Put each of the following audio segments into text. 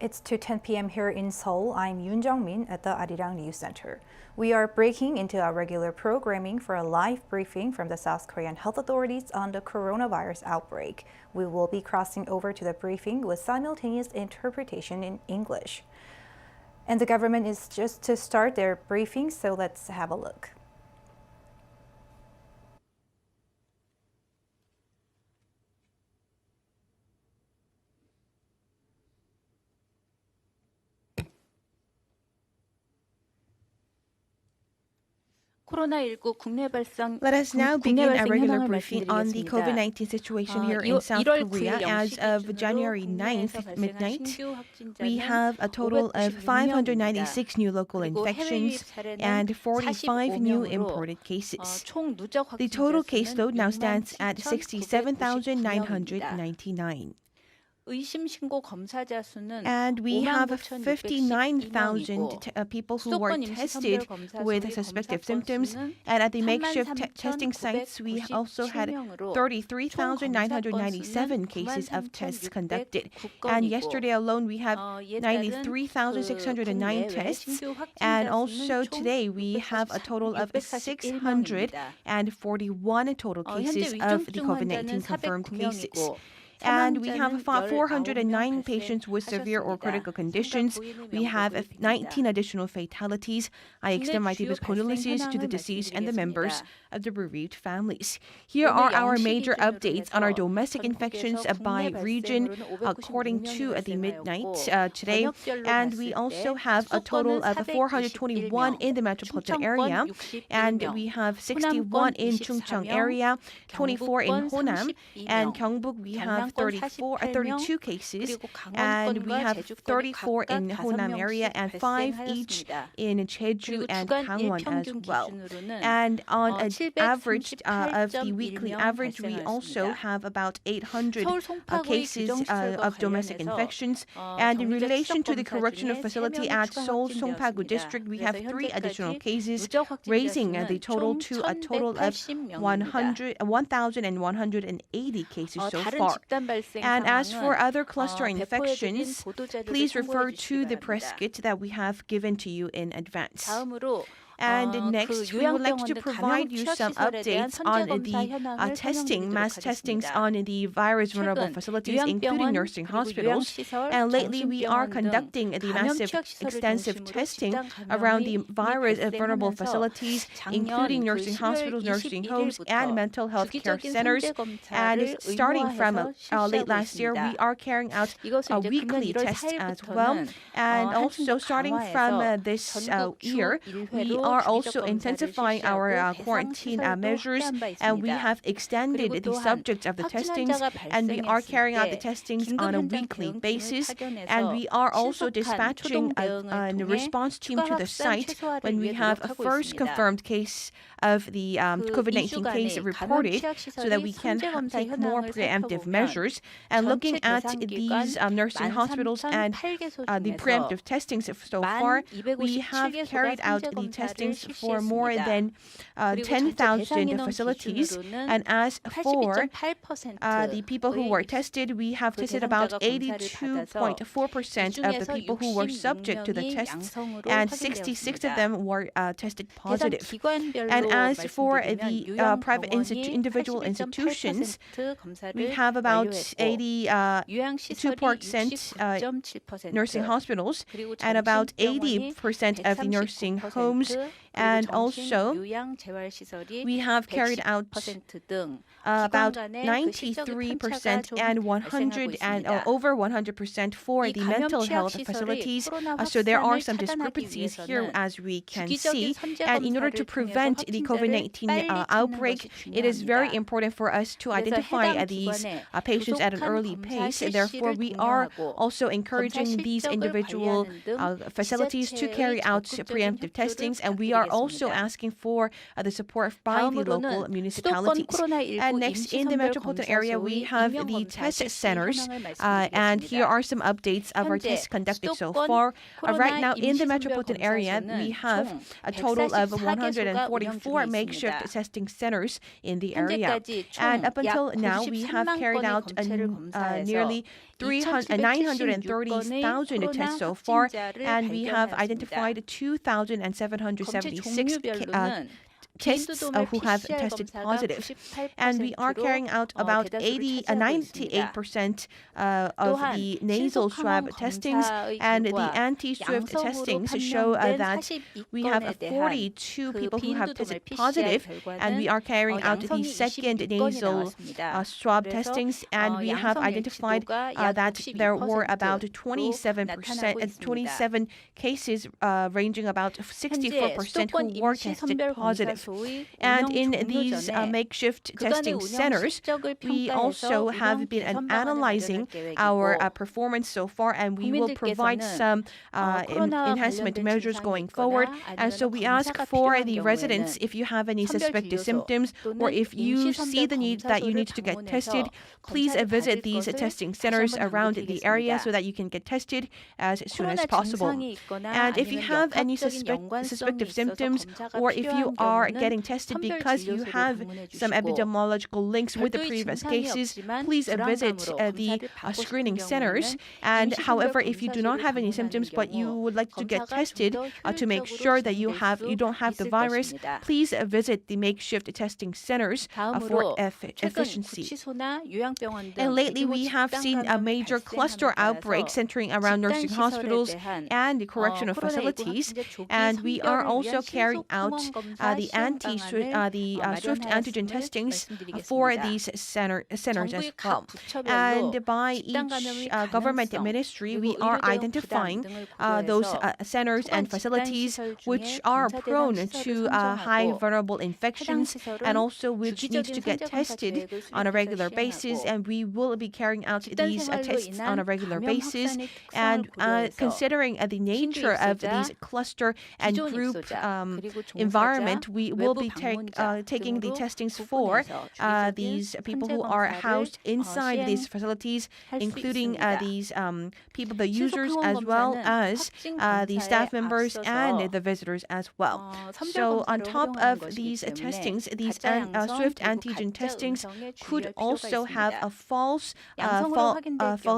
It's 2:10 p.m. here in Seoul. I'm Yoon Jung-min at the Arirang News Center. We are breaking into our regular programming for a live briefing from the South Korean health authorities on the coronavirus outbreak. We will be crossing over to the briefing with simultaneous interpretation in English. And the government is just to start their briefing, so let's have a look. Let us now begin a regular briefing on the COVID-19 situation here in South Korea. As of January 9th, midnight, we have a total of 596 new local infections and 45 new imported cases. The total caseload now stands at 67,999. And we have 59,000 people who were tested with suspected symptoms. And at the makeshift testing sites, we also had 33,997 cases of tests conducted. And yesterday alone, we have 93,609 tests. And also today, we have a total of 641 total cases of the COVID-19 confirmed cases. And we have 409 patients with severe or critical conditions. We have 19 additional fatalities. I extend my deepest condolences to the deceased and the members of the bereaved families. Here are our major updates on our domestic infections by region according to the midnight today. And we also have a total of 421 in the metropolitan area. And we have 61 in Chungcheong area, 24 in Honam, and Gyeongbuk we have 32 cases, and we have 34 in Honam area and 5 each in Jeju and Gangwon as well. And on an average of the weekly average, we also have about 800 cases of domestic infections. And in relation to the correctional facility at Seoul Songpagu district, we have 3 additional cases, raising the total to a total of 1,180 cases so far. And as for other cluster infections, please refer to the press kit that we have given to you in advance. And next, we would like to provide you some updates on the mass testings on the virus vulnerable facilities, including nursing hospitals. And lately, we are conducting the massive, extensive testing around the virus vulnerable facilities, including nursing hospitals, nursing homes, and mental health care centers. And starting from late last year, we are carrying out a weekly test as well. And also starting from this year, we are also intensifying our quarantine measures, and we have extended the subject of the testings, and we are carrying out the testings on a weekly basis. And we are also dispatching a response team to the site when we have a first confirmed case of the COVID-19 case reported, so that we can take more preemptive measures. And looking at these nursing hospitals and the preemptive testings so far, we have carried out the testings for more than 10,000 facilities. And as for the people who were tested, we have tested about 82.4% of the people who were subject to the tests, and 66 of them were tested positive. And as for the private individual institutions, we have about 82% nursing hospitals and about 80% of the nursing homes. And also, we have carried out about 93% and 100 and over 100% for the mental health facilities. So there are some discrepancies here, as we can see. And in order to prevent the COVID-19 outbreak, it is very important for us to identify these patients at an early pace. Therefore, we are also encouraging these individual facilities to carry out preemptive testings, and and we are also asking for the support by the local municipalities. And next, in the metropolitan area, we have the test centers, and here are some updates of our tests conducted so far. Right now, in the metropolitan area, we have a total of 144 makeshift testing centers in the area. And up until now, we have carried out nearly 930,000 tests so far, and we have identified 2,776 tests who have tested positive. And we are carrying out about 98% of the nasal swab testings, and the anti-swift testings show that we have 42 people who have tested positive, and we are carrying out the second nasal swab testings, and we have identified that there were about 27 cases ranging about 64% who were tested positive. And in these makeshift testing centers, we also have been analyzing our performance so far, and we will provide some enhancement measures going forward. And so we ask for the residents, if you have any suspected symptoms or if you see the need that you need to get tested, please visit these testing centers around the area so that you can get tested as soon as possible. And if you have any suspected symptoms, or if you are getting tested because you have some epidemiological links with the previous cases, please visit the screening centers. And however, if you do not have any symptoms but you would like to get tested to make sure that you don't have the virus, please visit the makeshift testing centers for efficiency. And lately, we have seen a major cluster outbreak centering around nursing hospitals and the correctional facilities, and we are also carrying out the swift antigen testings for these centers as well. And by each government ministry, we are identifying those centers and facilities which are prone to high vulnerable infections and also which needs to get tested on a regular basis, and we will be carrying out these tests on a regular basis. And considering the nature of these cluster and group environment, we will be taking the testings for these people who are housed inside these facilities, including these people, the users, as well as the staff members and the visitors as well. So on top of these testings, these swift antigen testings could also have a false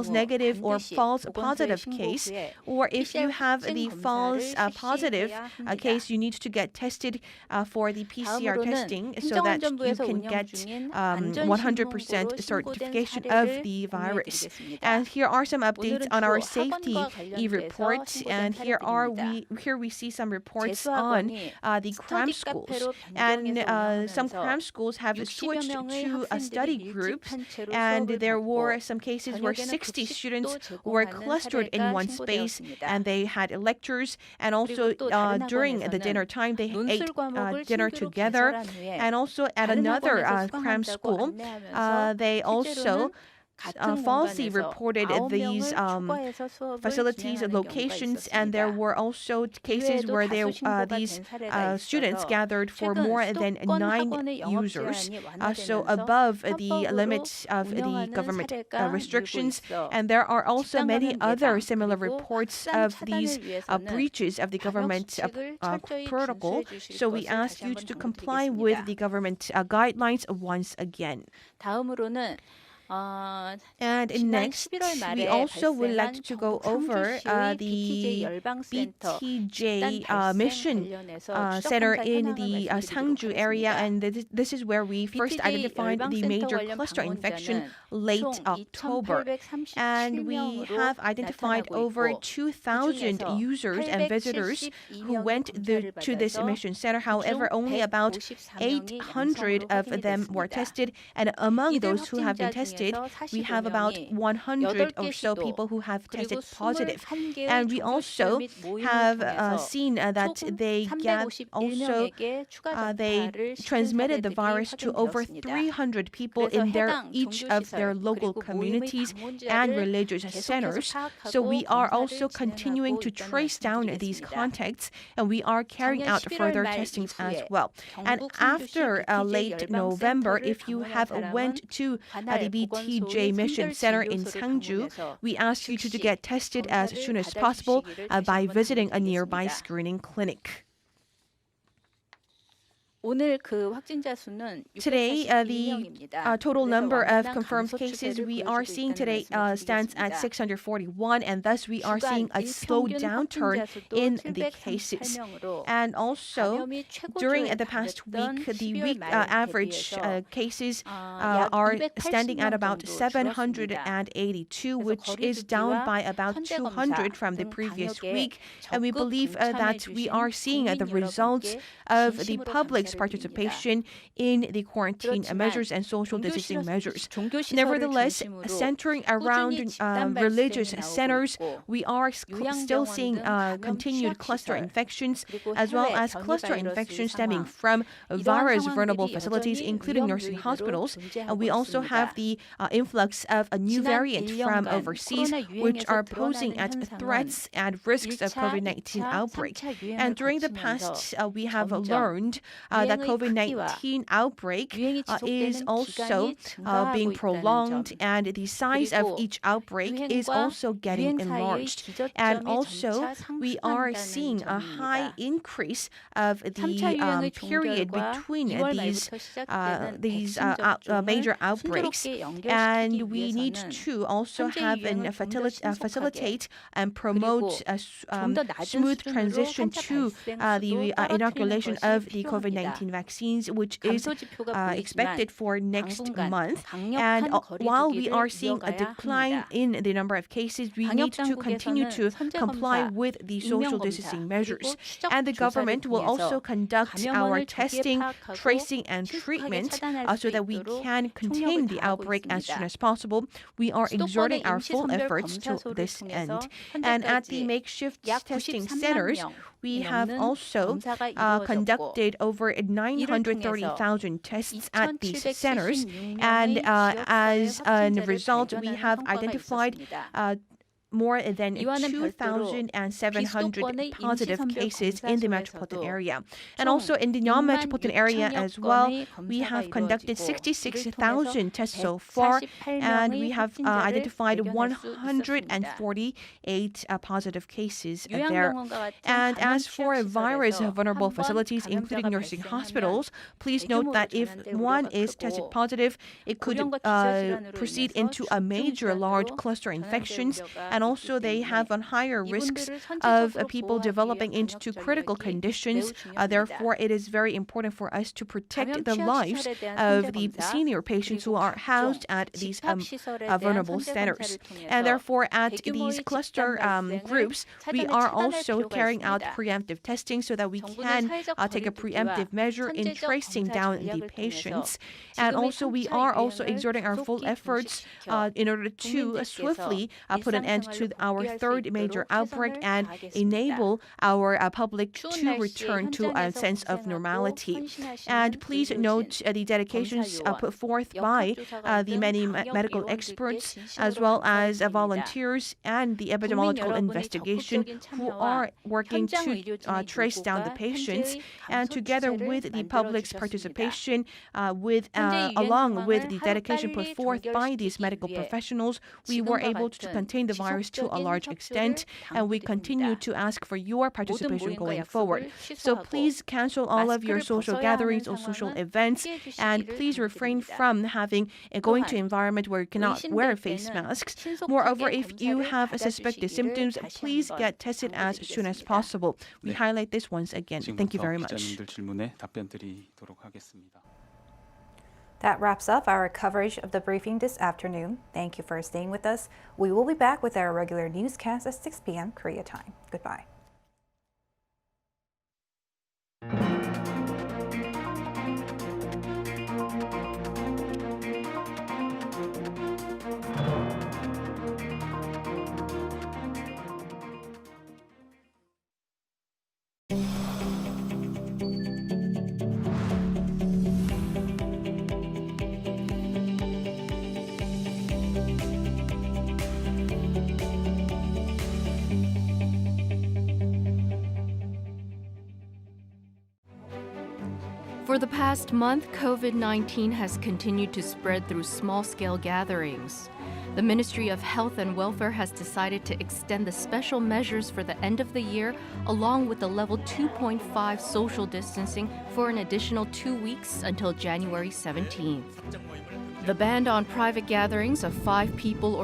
negative or false positive case, or if you have the false positive case, you need to get tested for the PCR testing so that you can get 100% certification of the virus. And here are some updates on our safety e-report, and here we see some reports on the cram schools. And some cram schools have switched to a study group, and there were some cases where 60 students were clustered in one space, and they had lectures, and also during the dinner time they ate dinner together. And also at another cram school, they also falsely reported these facilities and locations, and there were also cases where these students gathered for more than 9 users, so above the limits of the government restrictions. And there are also many other similar reports of these breaches of the government protocol, so we ask you to comply with the government guidelines once again. And next, we also would like to go over the BTJ mission center in the Sangju area, and this is where we first identified the major cluster infection late October. And we have identified over 2,000 users and visitors who went to this mission center. However, only about 800 of them were tested, and among those who have been tested, tested, we have about 100 or so people who have tested positive. And we also have seen that they transmitted the virus to over 300 people in each of their local communities and religious centers. So we are also continuing to trace down these contacts, and we are carrying out further testings as well. And after late November, if you have went to the BTJ Mission Center in Sangju, we ask you to get tested as soon as possible by visiting a nearby screening clinic. Today, the total number of confirmed cases we are seeing today stands at 641, and thus we are seeing a slow downturn in the cases. And also, during the past week, the week average cases are standing at about 782, which is down by about 200 from the previous week. And we believe that we are seeing the results of the public's participation in the quarantine measures and social distancing measures. Nevertheless, centering around religious centers, we are still seeing continued cluster infections, as well as cluster infections stemming from virus vulnerable facilities, including nursing hospitals. And we also have the influx of a new variant from overseas, which are posing at threats and risks of COVID-19 outbreak. And during the past, we have learned that COVID-19 outbreak is also being prolonged, and the size of each outbreak is also getting enlarged. And also, we are seeing a high increase of the period between these major outbreaks, and we need to also have and facilitate and promote a smooth transition to the inoculation of the COVID-19 vaccines, which is expected for next month. And while we are seeing a decline in the number of cases, we need to continue to comply with the social distancing measures. And the government will also conduct our testing, tracing, and treatment so that we can contain the outbreak as soon as possible. We are exerting our full efforts to this end. And at the makeshift testing centers, we have also conducted over 930,000 tests at these centers. And as a result, we have identified more than 2,700 positive cases in the metropolitan area. And also in the non-metropolitan area as well, we have conducted 66,000 tests so far, and we have identified 148 positive cases there. And as for virus vulnerable facilities, including nursing hospitals, please note that if one is tested positive, it could proceed into a major large cluster infections, and also they have higher risks of people developing into critical conditions. Therefore, it is very important for us to protect the lives of the senior patients who are housed at these vulnerable centers. And therefore, at these cluster groups, we are also carrying out preemptive testing so that we can take a preemptive measure in tracing down the patients. And also, we are also exerting our full efforts in order to swiftly put an end to our third major outbreak and enable our public to return to a sense of normality. And please note the dedications put forth by the many medical experts, as well as volunteers and the epidemiological investigation, who are working to trace down the patients. And together with the public's participation, along with the dedication put forth by these medical professionals, we were able to contain the virus to a large extent, and we continue to ask for your participation going forward. So please cancel all of your social gatherings or social events, and please refrain from going to an environment where you cannot wear face masks. Moreover, if you have suspected symptoms, please get tested as soon as possible. We highlight this once again. Thank you very much. That wraps up our coverage of the briefing this afternoon. Thank you for staying with us. We will be back with our regular newscast at 6 p.m. Korea time. Goodbye. For the past month, COVID-19 has continued to spread through small-scale gatherings. The Ministry of Health and Welfare has decided to extend the special measures for the end of the year, along with the level 2.5 social distancing for an additional 2 weeks until January 17th. The ban on private gatherings of 5 people or